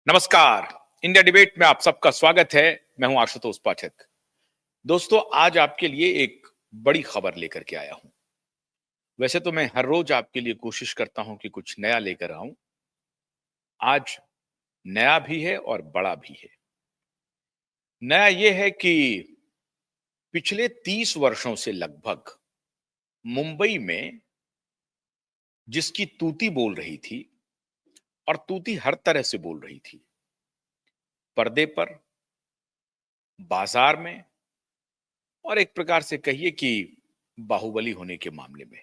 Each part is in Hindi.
नमस्कार। इंडिया डिबेट में आप सबका स्वागत है। मैं हूं आशुतोष पाठक। दोस्तों, आज आपके लिए एक बड़ी खबर लेकर के आया हूं। वैसे तो मैं हर रोज आपके लिए कोशिश करता हूं कि कुछ नया लेकर आऊं। आज नया भी है और बड़ा भी है। नया यह है कि पिछले 30 वर्षों से लगभग मुंबई में जिसकी तूती बोल रही थी, और तूती हर तरह से बोल रही थी, पर्दे पर, बाजार में, और एक प्रकार से कहिए कि बाहुबली होने के मामले में,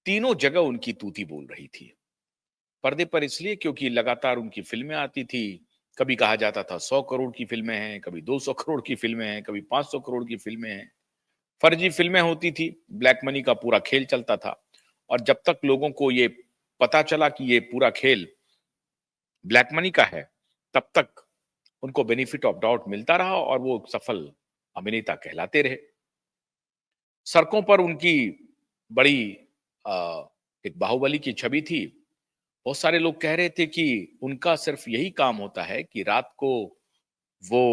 तीनों जगह उनकी तूती बोल रही थी। पर्दे पर इसलिए क्योंकि लगातार उनकी फिल्में आती थी। कभी कहा जाता था 100 करोड़ की फिल्में हैं, कभी 200 करोड़ की फिल्में हैं, कभी 500 करोड़ की फिल्में हैं। फर्जी फिल्में होती थी, ब्लैक मनी का पूरा खेल चलता था। और जब तक लोगों को ये पता चला कि ये पूरा खेल ब्लैक मनी का है, तब तक उनको बेनिफिट ऑफ डाउट मिलता रहा और वो सफल अभिनेता कहलाते रहे। सड़कों पर उनकी बड़ी एक बाहुबली की छवि थी। बहुत सारे लोग कह रहे थे कि उनका सिर्फ यही काम होता है कि रात को वो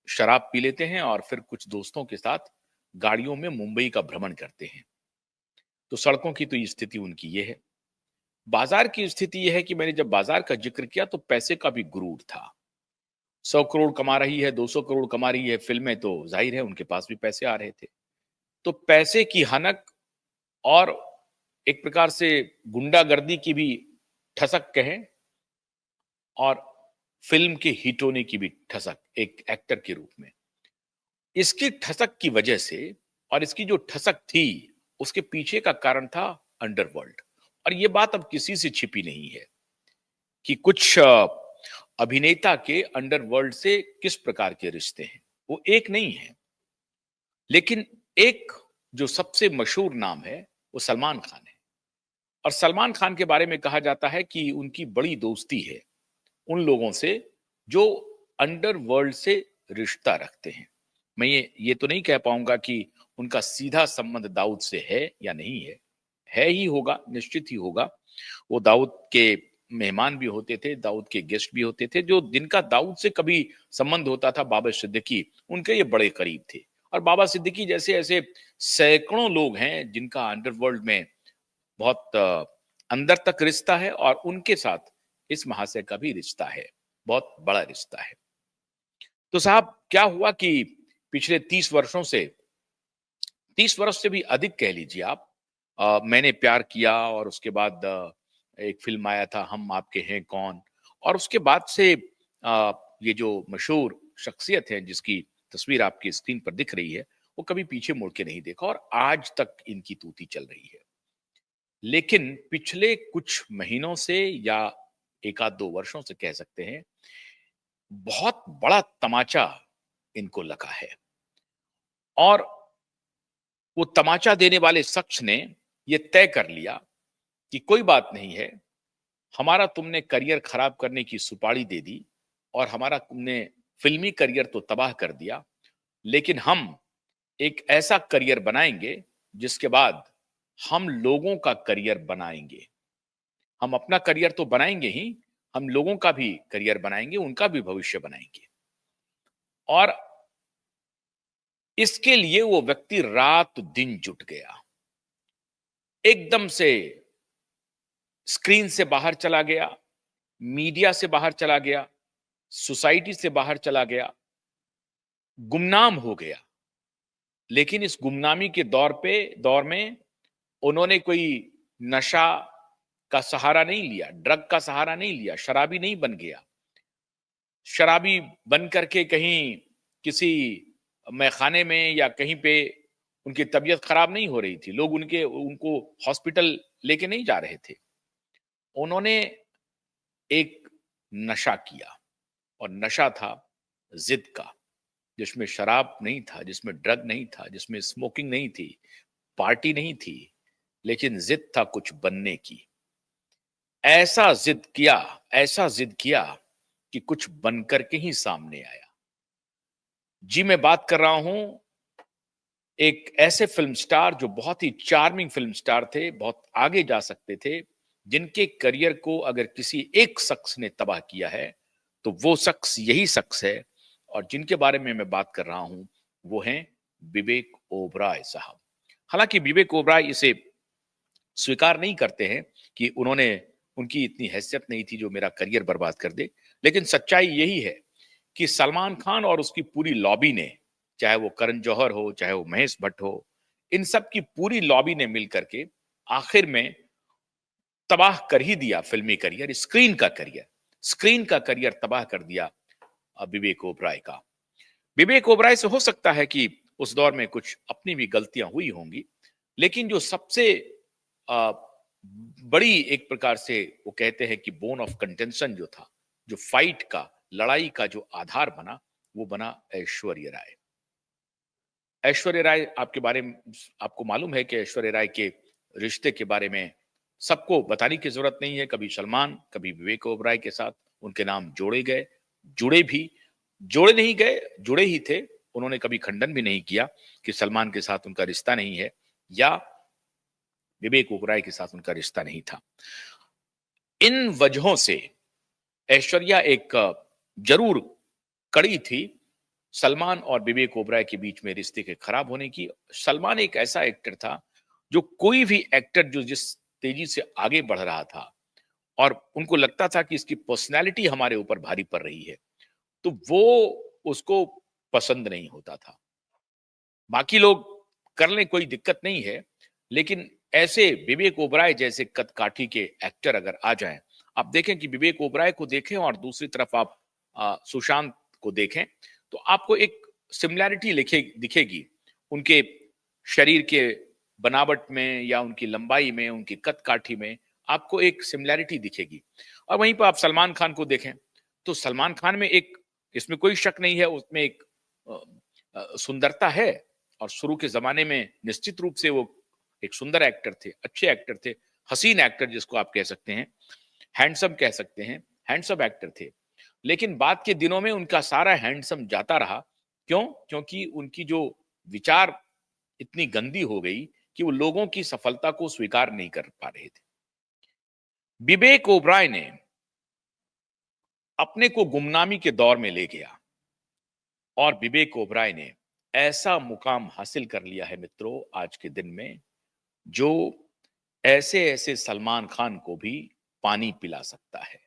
शराब पी लेते हैं और फिर कुछ दोस्तों के साथ गाड़ियों में मुंबई का भ्रमण करते हैं। तो सड़कों की तो ये स्थिति उनकी ये है। बाजार की स्थिति ये है कि मैंने जब बाजार का जिक्र किया तो पैसे का भी गुरूर था। 100 करोड़ कमा रही है, 200 करोड़ कमा रही है फिल्में, तो जाहिर है उनके पास भी पैसे आ रहे थे। तो पैसे की हनक और एक प्रकार से गुंडागर्दी की भी ठसक कहें, और फिल्म के हिट होने की भी ठसक एक एक्टर के रूप में, इसकी ठसक की वजह से, और इसकी जो ठसक थी उसके पीछे का कारण था अंडरवर्ल्ड। और ये बात अब किसी से छिपी नहीं है कि कुछ अभिनेता के अंडरवर्ल्ड से किस प्रकार के रिश्ते हैं। वो एक नहीं है, लेकिन एक जो सबसे मशहूर नाम है वो सलमान खान है। और सलमान खान के बारे में कहा जाता है कि उनकी बड़ी दोस्ती है उन लोगों से जो अंडरवर्ल्ड से रिश्ता रखते हैं। मैं ये तो नहीं कह पाऊंगा कि उनका सीधा संबंध दाऊद से है या नहीं है। है ही होगा, निश्चित ही होगा। वो दाऊद के मेहमान भी होते थे, दाऊद के गेस्ट भी होते थे। जो जिनका दाऊद से कभी संबंध होता था, बाबा सिद्दीकी, उनके ये बड़े करीब थे। और बाबा सिद्दीकी जैसे ऐसे सैकड़ों लोग हैं जिनका अंडरवर्ल्ड में बहुत अंदर तक रिश्ता है, और उनके साथ इस महाशय का भी रिश्ता है, बहुत बड़ा रिश्ता है। तो साहब, क्या हुआ कि पिछले 30 वर्षों से, 30 वर्ष से भी अधिक कह लीजिए आप, मैंने प्यार किया, और उसके बाद एक फिल्म आया था हम आपके हैं कौन, और उसके बाद से ये जो मशहूर शख्सियत है जिसकी तस्वीर आपकी स्क्रीन पर दिख रही है, वो कभी पीछे मुड़ के नहीं देखा, और आज तक इनकी तूती चल रही है। लेकिन पिछले कुछ महीनों से, या एक आध 2 वर्षों से कह सकते हैं, बहुत बड़ा तमाचा इनको लगा है। और वो तमाचा देने वाले शख्स ने ये तय कर लिया कि कोई बात नहीं है, हमारा तुमने करियर खराब करने की सुपारी दे दी, और हमारा तुमने फिल्मी करियर तो तबाह कर दिया, लेकिन हम एक ऐसा करियर बनाएंगे जिसके बाद हम लोगों का करियर बनाएंगे। हम अपना करियर तो बनाएंगे ही, हम लोगों का भी करियर बनाएंगे, उनका भी भविष्य बनाएंगे। और इसके लिए वो व्यक्ति रात दिन जुट गया। एकदम से स्क्रीन से बाहर चला गया, मीडिया से बाहर चला गया, सोसाइटी से बाहर चला गया, गुमनाम हो गया। लेकिन इस गुमनामी के दौर में उन्होंने कोई नशा का सहारा नहीं लिया, ड्रग का सहारा नहीं लिया, शराबी नहीं बन गया। शराबी बन करके कहीं किसी मैखाने में या कहीं पे उनकी तबीयत खराब नहीं हो रही थी, लोग उनको हॉस्पिटल लेके नहीं जा रहे थे। उन्होंने एक नशा किया, और नशा था जिद का, जिसमें शराब नहीं था, जिसमें ड्रग नहीं था, जिसमें स्मोकिंग नहीं थी, पार्टी नहीं थी, लेकिन जिद था कुछ बनने की। ऐसा जिद किया, ऐसा जिद किया कि कुछ बनकर के ही सामने आया। जी, मैं बात कर रहा हूं एक ऐसे फिल्म स्टार जो बहुत ही चार्मिंग फिल्म स्टार थे, बहुत आगे जा सकते थे, जिनके करियर को अगर किसी एक शख्स ने तबाह किया है तो वो शख्स यही शख्स है, और जिनके बारे में मैं बात कर रहा हूं वो हैं विवेक ओबराय साहब। हालांकि विवेक ओबराय इसे स्वीकार नहीं करते हैं कि उनकी इतनी हैसियत नहीं थी जो मेरा करियर बर्बाद कर दे, लेकिन सच्चाई यही है कि सलमान खान और उसकी पूरी लॉबी ने, चाहे वो करण जौहर हो, चाहे वो महेश भट्ट हो, इन सब की पूरी लॉबी ने मिलकर के आखिर में तबाह कर ही दिया फिल्मी करियर, स्क्रीन का करियर तबाह कर दिया विवेक ओबराय का। विवेक ओबराय से हो सकता है कि उस दौर में कुछ अपनी भी गलतियां हुई होंगी, लेकिन जो सबसे अ, बड़ी एक प्रकार से वो कहते हैं कि बोन ऑफ कंटेंशन जो था, जो फाइट का, लड़ाई का जो आधार बना, वो बना ऐश्वर्या राय। ऐश्वर्या राय आपके बारे में, आपको मालूम है कि ऐश्वर्या राय के रिश्ते के बारे में सबको बताने की जरूरत नहीं है। कभी सलमान, कभी विवेक ओबराय के साथ उनके नाम जोड़े गए, जुड़े भी, जोड़े नहीं गए, जुड़े ही थे। उन्होंने कभी खंडन भी नहीं किया कि सलमान के साथ उनका रिश्ता नहीं है या विवेक ओबराय के साथ उनका रिश्ता नहीं था। इन वजहों से ऐश्वर्या एक जरूर कड़ी थी सलमान और विवेक ओबराय के बीच में रिश्ते के खराब होने की। सलमान एक ऐसा एक्टर था जो कोई भी एक्टर जो जिस तेजी से आगे बढ़ रहा था और उनको लगता था कि इसकी पर्सनैलिटी हमारे ऊपर भारी पड़ रही है, तो वो उसको पसंद नहीं होता था। बाकी लोग कर लें, कोई दिक्कत नहीं है, लेकिन ऐसे विवेक ओबराय जैसे कदकाठी के एक्टर अगर आ जाएं, आप देखें कि विवेक ओबराय को देखें और दूसरी तरफ आप सुशांत को देखें, तो आपको एक सिमिलैरिटी दिखेगी उनके शरीर के बनावट में या उनकी लंबाई में, उनकी कदकाठी में आपको एक सिमिलैरिटी दिखेगी। और वहीं पर आप सलमान खान को देखें तो सलमान खान में एक, इसमें कोई शक नहीं है, उसमें एक सुंदरता है, और शुरू के जमाने में निश्चित रूप से वो एक सुंदर एक्टर थे, अच्छे एक्टर थे, हसीन एक्टर जिसको आप कह सकते हैं, हैंडसम कह सकते हैं, हैंडसम एक्टर थे। लेकिन बाद के दिनों में उनका सारा हैंडसम जाता रहा। क्यों? क्योंकि उनकी जो विचार इतनी गंदी हो गई कि वो लोगों की सफलता को स्वीकार नहीं कर पा रहे थे। विवेक ओबराय ने अपने को गुमनामी के दौर में ले गया और विवेक ओबराय ने ऐसा मुकाम हासिल कर लिया है मित्रों आज के दिन में, जो ऐसे ऐसे सलमान खान को भी पानी पिला सकता है।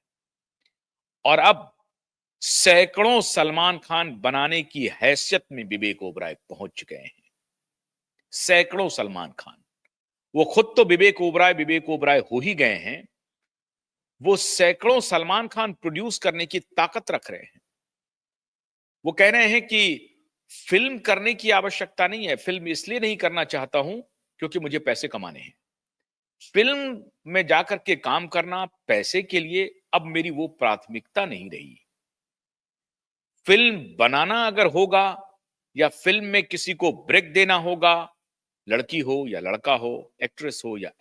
और अब सैकड़ों सलमान खान बनाने की हैसियत में विवेक ओबराय पहुंच चुके हैं। सैकड़ों सलमान खान, वो खुद तो विवेक ओबराय हो ही गए हैं, वो सैकड़ों सलमान खान प्रोड्यूस करने की ताकत रख रहे हैं। वो कह रहे हैं कि फिल्म करने की आवश्यकता नहीं है, फिल्म इसलिए नहीं करना चाहता हूं क्योंकि मुझे पैसे कमाने हैं। फिल्म में जाकर के काम करना पैसे के लिए अब मेरी वो प्राथमिकता नहीं रही। फिल्म बनाना अगर होगा या फिल्म में किसी को ब्रेक देना होगा, लड़की हो या लड़का हो, एक्ट्रेस हो या